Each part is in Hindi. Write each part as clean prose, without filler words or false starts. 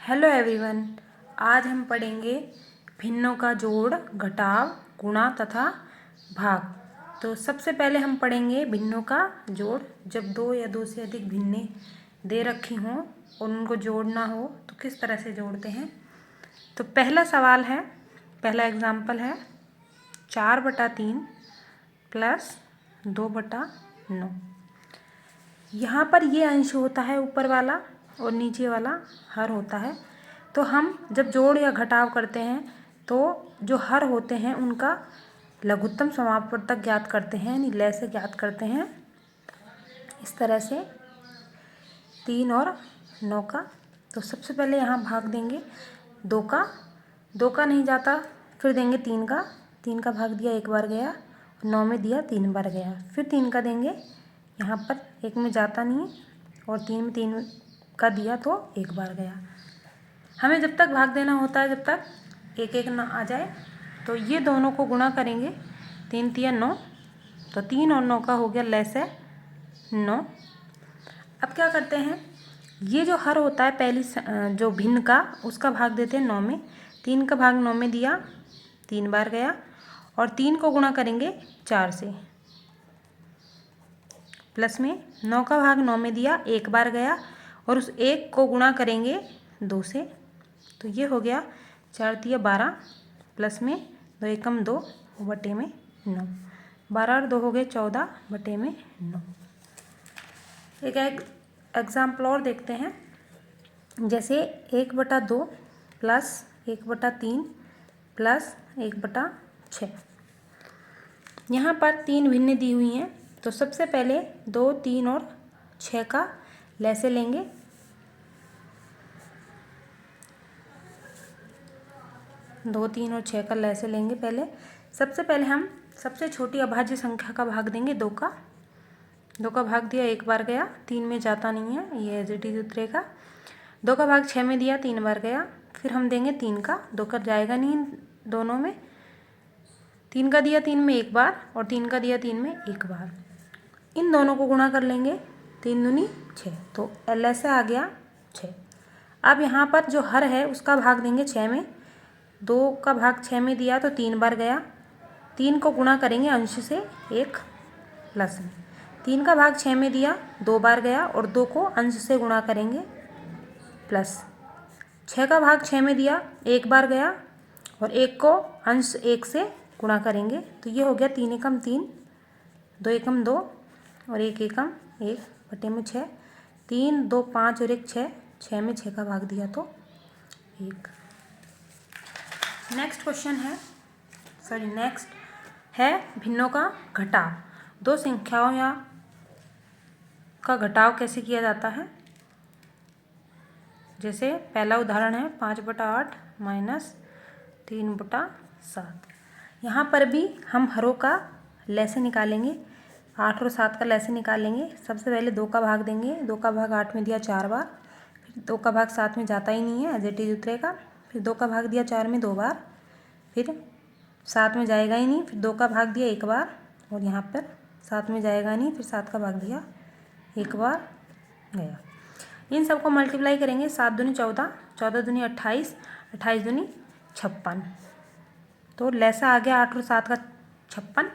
Hello everyone. आज हम पढ़ेंगे भिन्नों का जोड़, घटाव, गुणा तथा भाग। तो सबसे पहले हम पढ़ेंगे भिन्नों का जोड़। जब दो या दो से अधिक भिन्नें दे रखी हों और उनको जोड़ना हो तो किस तरह से जोड़ते हैं। तो पहला सवाल है, पहला एग्जाम्पल है 4/3 प्लस 2/9। यहाँ पर ये अंश होता है ऊपर वाला और नीचे वाला हर होता है। तो हम जब जोड़ या घटाव करते हैं तो जो हर होते हैं उनका लघुत्तम समापवर्तक ज्ञात करते हैं, यानी लय से ज्ञात करते हैं। इस तरह से 3 और 9 का। तो सबसे पहले यहाँ भाग देंगे 2 का नहीं जाता, फिर देंगे 3 का। 3 का भाग दिया, एक बार गया। 9 में दिया, 3 बार गया। फिर 3 का देंगे, यहाँ पर 1 में जाता नहीं है, और 3 में 3 का दिया तो एक बार गया। हमें जब तक भाग देना होता है जब तक 1 1 ना आ जाए। तो ये दोनों को गुणा करेंगे, 3 3 9। तो 3 और 9 का हो गया लय से 9। अब क्या करते हैं, ये जो हर होता है पहली जो भिन्न का, उसका भाग देते हैं 9 में। 3 का भाग 9 में दिया, 3 बार गया। और 3 को गुणा करेंगे 4 से, प्लस में 9 का भाग 9 में दिया, एक बार गया। और उस 1 को गुणा करेंगे 2 से। तो ये हो गया 4 तिया 12, प्लस में 2 एकम 2 बटे में 9। 12 और 2 हो गए 14 बटे में 9। एक एग्जाम्पल और देखते हैं, जैसे 1/2 प्लस 1/3 प्लस 1/6। यहाँ पर 3 भिन्न दी हुई हैं। तो सबसे पहले 2, 3 और 6 का लय से लेंगे। 2, 3 और 6 का लय से लेंगे। सबसे पहले हम सबसे छोटी अभाज्य संख्या का भाग देंगे 2 का। 2 का भाग दिया, एक बार गया। 3 में जाता नहीं है, ये एज इट इज उतरेगा। 2 का भाग 6 में दिया, 3 बार गया। फिर हम देंगे 3 का। 2 का जाएगा नहीं दोनों में। 3 का दिया 3 में एक बार, और 3 का दिया 3 में एक बार। इन दोनों को गुणा कर लेंगे, 3 दूनी 6। तो लय से आ गया 6। अब यहाँ पर जो हर है उसका भाग देंगे 6 में। 2 का भाग 6 में दिया तो 3 बार गया। 3 को गुणा करेंगे अंश से, 1 प्लस में। 3 का भाग 6 में दिया, 2 बार गया। और 2 को अंश से गुणा करेंगे, प्लस। 6 का भाग 6 में दिया, एक बार गया। और 1 को अंश 1 से गुणा करेंगे। तो ये हो गया 3 एकम 3, 2 एकम 2 और 1 एकम 1 बटे में 6। 3 2 5 और 1 6। 6 में 6 का भाग दिया तो 1। नेक्स्ट है भिन्नों का घटाव। दो संख्याओं या का घटाव कैसे किया जाता है। जैसे पहला उदाहरण है 5/8 माइनस 3/7। यहाँ पर भी हम हरों का लय से निकालेंगे, 8 और 7 का लय से निकालेंगे। सबसे पहले 2 का भाग देंगे। 2 का भाग 8 में दिया 4 बार। फिर 2 का भाग 7 में जाता ही नहीं है, एज इट इज उतरेगा। फिर 2 का भाग दिया 4 में 2 बार, फिर 7 में जाएगा ही नहीं। फिर 2 का भाग दिया एक बार, और यहाँ पर 7 में जाएगा नहीं। फिर 7 का भाग दिया एक बार, गया। इन सबको मल्टीप्लाई करेंगे, 7 दूनी 14, 14 दूनी 28, 28 दूनी 56। तो लय से आ गया 8 और 7 का 56।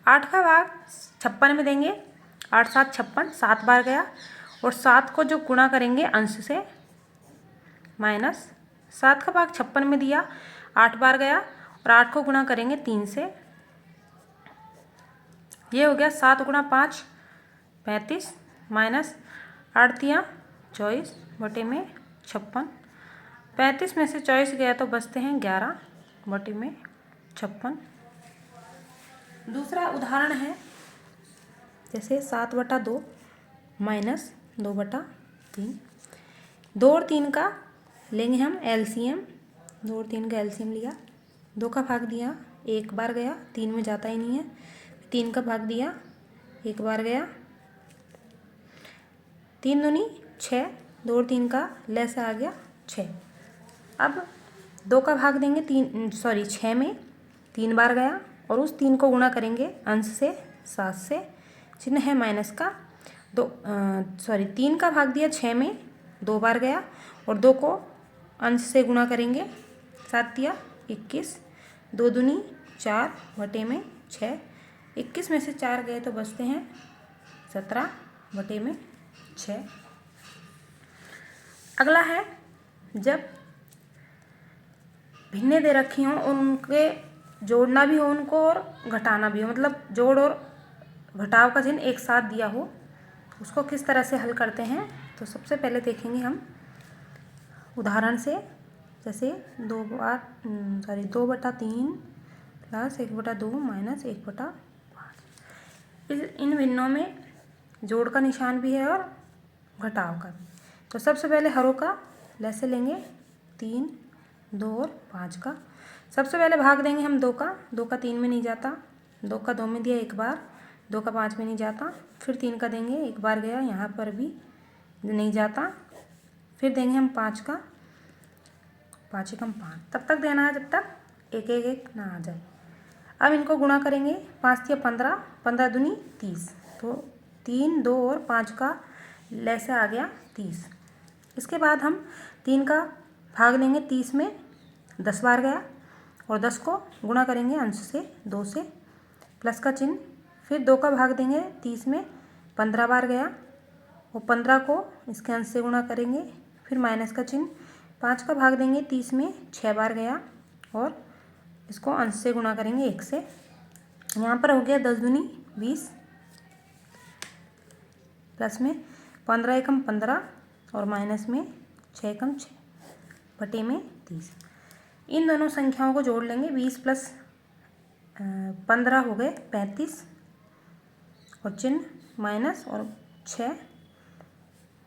8 का भाग 56 में देंगे, 8 7 56, 7 बार गया। और 7 को जो गुणा करेंगे अंश से, माइनस 7 का भाग 56 में दिया, 8 बार गया। और 8 को गुणा करेंगे 3 से। ये हो गया 7 गुणा 5 35, माइनस 8 तिया 24 बटे में 56। 35 में से 24 गया तो बचते हैं 11 बटे में 56। दूसरा उदाहरण है, जैसे 7/2 माइनस 2/3। 2 और 3 का लेंगे हम एलसीएम। 2 और 3 का एलसीएम लिया। 2 का भाग दिया, एक बार गया। 3 में जाता ही नहीं है। 3 का भाग दिया, एक बार गया। 3 दूनी 6। 2 और 3 का लय से आ गया 6। अब 2 का भाग देंगे 6 में, 3 बार गया। और उस 3 को गुणा करेंगे अंश से, 7 से। चिन्ह है माइनस का। 3 का भाग दिया 6 में, 2 बार गया। और 2 को अंश से गुणा करेंगे। 7 या 21, 2 दूनी 4 बटे में 6, 21 में से 4 गए तो बचते हैं 17 बटे में 6। अगला है जब भिन्ने दे रखी हों और उनके जोड़ना भी हो उनको और घटाना भी हो, मतलब जोड़ और घटाव का चिन्ह एक साथ दिया हो, उसको किस तरह से हल करते हैं। तो सबसे पहले देखेंगे हम उदाहरण से, जैसे 2/3 प्लस 1/2 माइनस 1/5। इन भिन्नों में जोड़ का निशान भी है और घटाव का भी। तो सबसे पहले हरों का लैसे लेंगे, 3, 2 और 5 का। सबसे पहले भाग देंगे हम 2 का 3 में नहीं जाता, 2 का 2 में दिया एक बार, 2 का 5 में नहीं जाता, फिर 3 का देंगे, एक बार गया, यहाँ पर भी नहीं जाता, फिर देंगे हम 5 का, 5 एकम 5, तब तक देना है जब तक 1 1 1 ना आ जाए। अब इनको गुणा करेंगे, 5 या 15, 15 दूनी 30, तो 3, 2 और 5 का लैसे आ गया 30। इसके बाद हम 3 का भाग देंगे 30 में, 10 बार गया, और 10 को गुणा करेंगे अंश से 2 से, प्लस का चिन्ह, फिर 2 का भाग देंगे 30 में, 15 बार गया, और 15 को इसके अंश से गुणा करेंगे, फिर माइनस का चिन्ह, 5 का भाग देंगे 30 में, 6 बार गया, और इसको अंश से गुणा करेंगे 1 से। यहाँ पर हो गया 10 दूनी 20, प्लस में 15 एकम 15 और माइनस में 6 एकम 6 बटे में 30। इन दोनों संख्याओं को जोड़ लेंगे, 20 प्लस 15 हो गए 35, और चिन्ह माइनस और 6।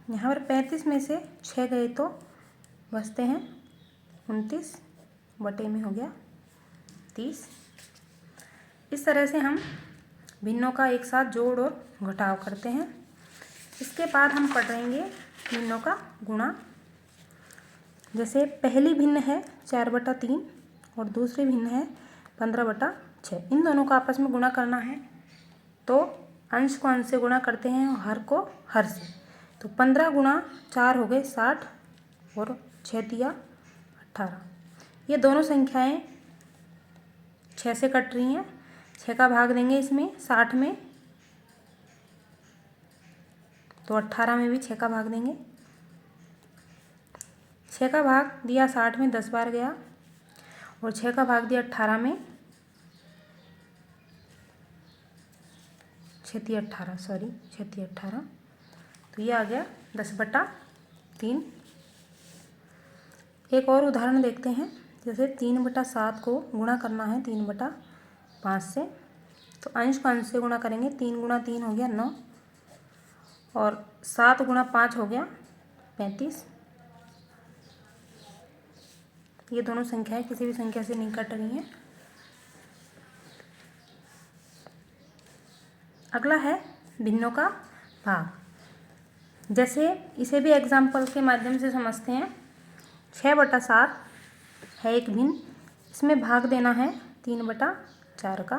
यहाँ पर 35 में से 6 गए तो बचते हैं 29 बटे में हो गया 30। इस तरह से हम भिन्नों का एक साथ जोड़ और घटाव करते हैं। इसके बाद हम पढ़ेंगे भिन्नों का गुणा। जैसे पहली भिन्न है 4/3 और दूसरी भिन्न है 15/6। इन दोनों को आपस में गुणा करना है, तो अंश को अंश से गुणा करते हैं और हर को हर से। तो 15 गुणा 4 हो गए 60 और 6 तिया 18। ये दोनों संख्याएं 6 से कट रही हैं। 6 का भाग देंगे इसमें 60 में, तो 18 में भी 6 का भाग देंगे। 6 का भाग दिया 60 में, 10 बार गया, और 6 का भाग दिया 18 में, 6 18, तो ये आ गया 10/3। एक और उदाहरण देखते हैं। जैसे 3/7 को गुणा करना है 3/5 से, तो अंश को अंश से गुणा करेंगे। 3 गुणा 3 हो गया 9, और 7 गुणा 5 हो गया 35। ये दोनों संख्याएं किसी भी संख्या से नहीं कट रही हैं। अगला है भिन्नों का भाग। जैसे इसे भी एग्जाम्पल के माध्यम से समझते हैं। 6/7 है एक भिन्न, इसमें भाग देना है 3/4 का।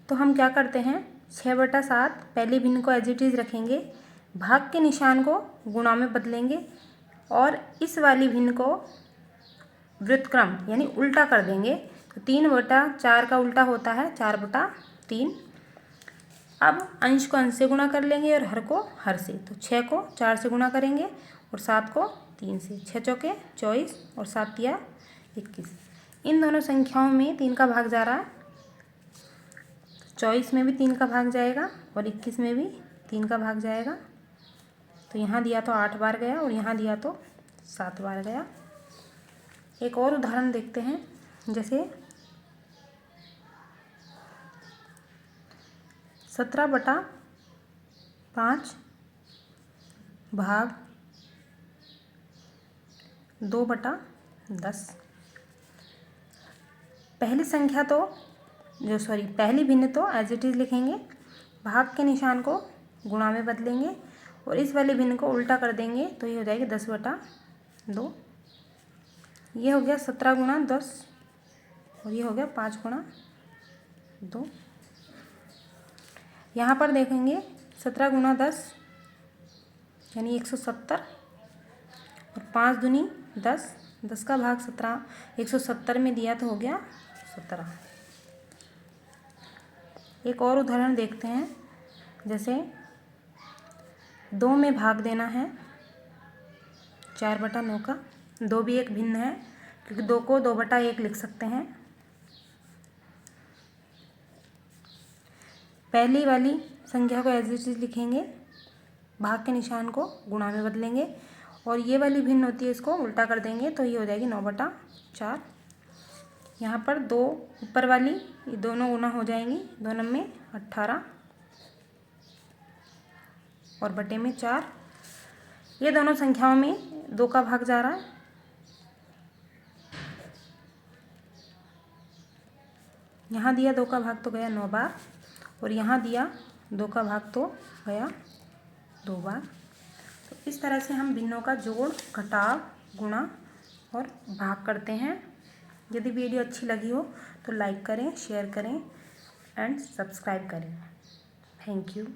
तो हम क्या करते हैं, 6/7 पहली भिन्न को एज इट इज़ रखेंगे, भाग के निशान को गुणा में बदलेंगे, और इस वाली भिन्न को व्युत्क्रम यानी उल्टा कर देंगे। तो 3/4 का उल्टा होता है 4/3। अब अंश को अंश से गुणा कर लेंगे और हर को हर से। तो 6 को 4 से गुणा करेंगे और 7 को 3 से। 6 चौके 24 और 7 तिया 21। इन दोनों संख्याओं में 3 का भाग जा रहा है, 24 में भी 3 का भाग जाएगा और 21 में भी 3 का भाग जाएगा। तो यहाँ दिया तो 8 बार गया और यहाँ दिया तो 7 बार गया। एक और उदाहरण देखते हैं। जैसे 17/5 भाग 2/10। पहली भिन्न तो एज इट इज़ लिखेंगे, भाग के निशान को गुणा में बदलेंगे और इस वाली भिन्न को उल्टा कर देंगे, तो ये हो जाएगी 10/2। ये हो गया 17 गुणा 10 और ये हो गया 5 गुणा 2। यहाँ पर देखेंगे 17 गुणा 10 यानी 170 और 5 दूनी 10, 10 का भाग 17, 170 में दिया तो हो गया 17। एक और उदाहरण देखते हैं। जैसे 2 में भाग देना है 4/9 का। 2 भी एक भिन्न है क्योंकि 2 को 2/1 लिख सकते हैं। पहली वाली संख्या को एज इट इज लिखेंगे, भाग के निशान को गुणा में बदलेंगे, और ये वाली भिन्न होती है, इसको उल्टा कर देंगे तो ये हो जाएगी 9/4। यहाँ पर 2 ऊपर वाली ये दोनों गुना हो जाएंगी, 2 9 18 और बटे में 4। ये दोनों संख्याओं में 2 का भाग जा रहा है। यहाँ दिया 2 का भाग तो गया 9 बार, और यहाँ दिया 2 का भाग तो गया 2 बार। तो इस तरह से हम भिन्नों का जोड़, घटाव, गुणा और भाग करते हैं। यदि वीडियो अच्छी लगी हो तो लाइक करें, शेयर करें एंड सब्सक्राइब करें। Thank you.